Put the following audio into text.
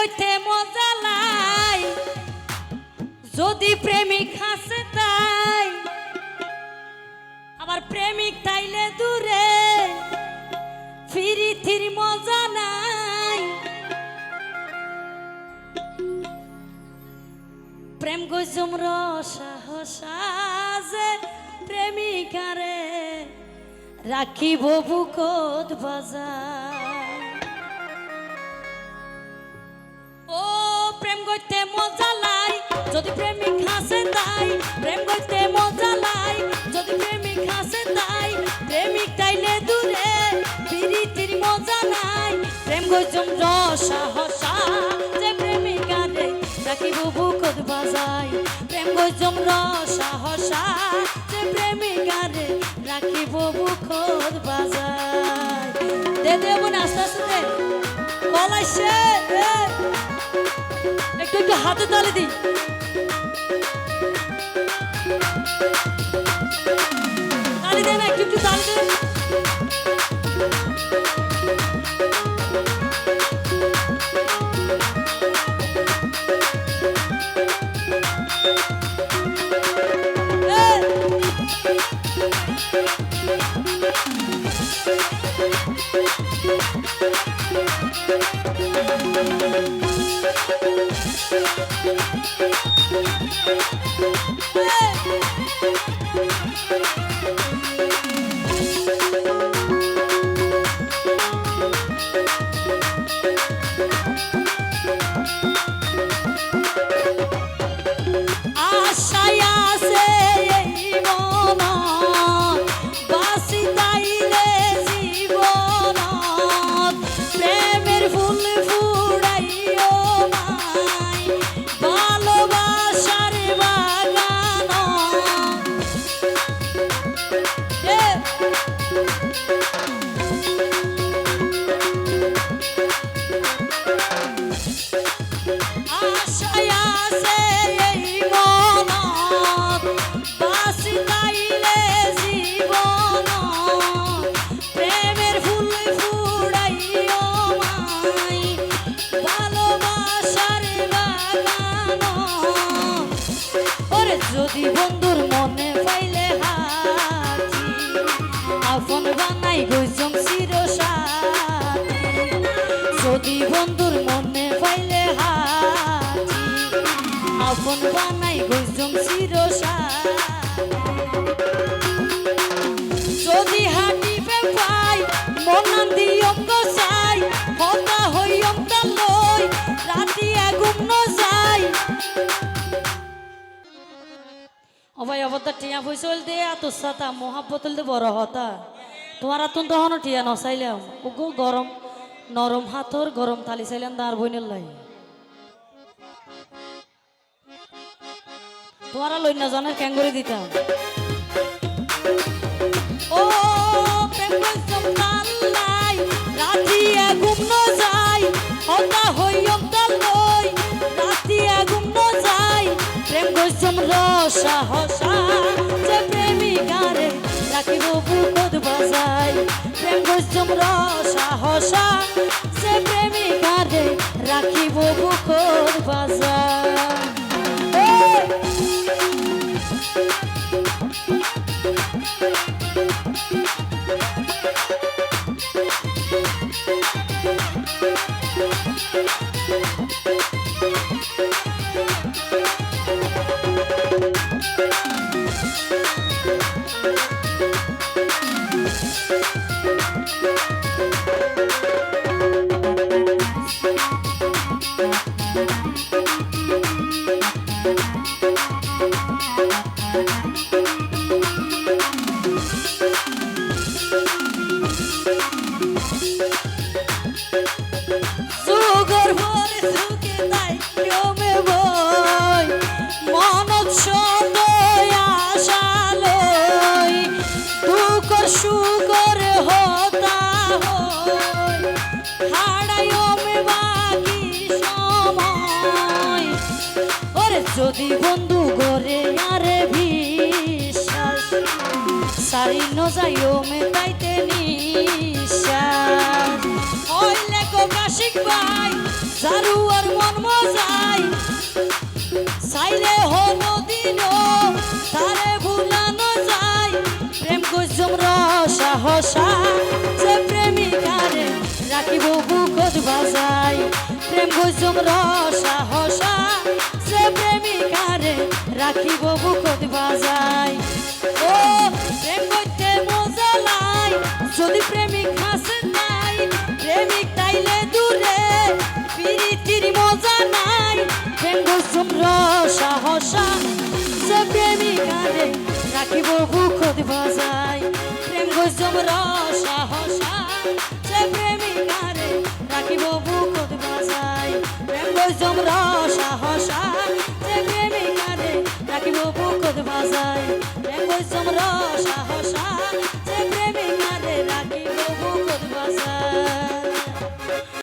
করতে মজা লাই যদি প্রেমিক হাসে তাই, আবার প্রেমিক তাইলে দূরে ফিরিতির মজা নাই। প্রেম গজম রসা হসা যে প্রেমিকারে রাখিব বুকত বাজার। ও প্রেম করতে মজা লাই যদি প্রেমিক হাসে তাই, প্রেম করতে মজা লাই যদি প্রেমিক হাসে তাই, প্রেমিক তাইলে দূরে ফিরিতির মজা নাই। প্রেম গজম রসা হসা যে প্রেমিকারে রাখিব বুকত বাজাই, প্রেম গজম রসা হসা যে প্রেমিকারে রাখিব বুকত বাজাই। দে দে বোন আস্তে আস্তে বলাইছে, একটু একটু হাতে তালি দিই। তালি দে না, একটু একটু তালি দে। যদি বন্ধুর মনে পাইলে হাতি আপন বানাই গইজম চিরসাথী, যদি বন্ধুর মনে পাইলে হাতি আপন বানাই গইজম চিরসাথী। যদি হাঁটিবে পাই মনান দিয়ম গসাই, হতা হইয়ম তালই রাতি আগুন ন যাই। ভাই অবদা টিয়া পয়সা দে এত সাতা মহাব্বত দে বড় হতা তোমার আতুন তখন টিয়া নসাইলাম ওগো গরম নরম হাতর গরম থালি চাইলাম দাঁড় বইনের লাই তোমারা লই না জানার ক্যাঙ্গুরি দিতাম। ও প্রেম গজম তাল্লাই রাতি আগুন ন যাই, হতা হইয়ম তালই রাতি আগুন ন যাই। প্রেম গজম রসা হসা যে প্রেমিকারে রাখিব বুকত বাজাই, প্রেম গজম রসা হসা যে প্রেমিকারে রাখিব বুকত বাজাই। যদি বন্ধু গরে আরে বিশ্বাস সারি ন যাইও মেটাইতে নিশ্বাস হইলে কো কাশিক ভাই জারু আর মন মজাই চাইলে হলো দিনও তারে ভুলানো যায় প্রেম কুসুম রসা হসা যে প্রেমিকারে রাখিব বুকত বাজাই প্রেম কুসুম রসা হসা যে প্রেমিকারে রাখিব বুকত বাজাই ও প্রেম করতে মজা লাই যদি প্রেমিক হাসে নাই প্রেমিক তাইলে দূরে পিরিতির মজা নাই প্রেম কুসুম রসা হসা যে প্রেমিকারে রাখিব বুকত বাজাই প্রেম কুসুম রসা হসা যে প্রেমিকারে রাখিব বুকত বাজাই প্রেম কুসুম রসা হসা যে প্রেমিকারে রাখিব বুকত বাজাই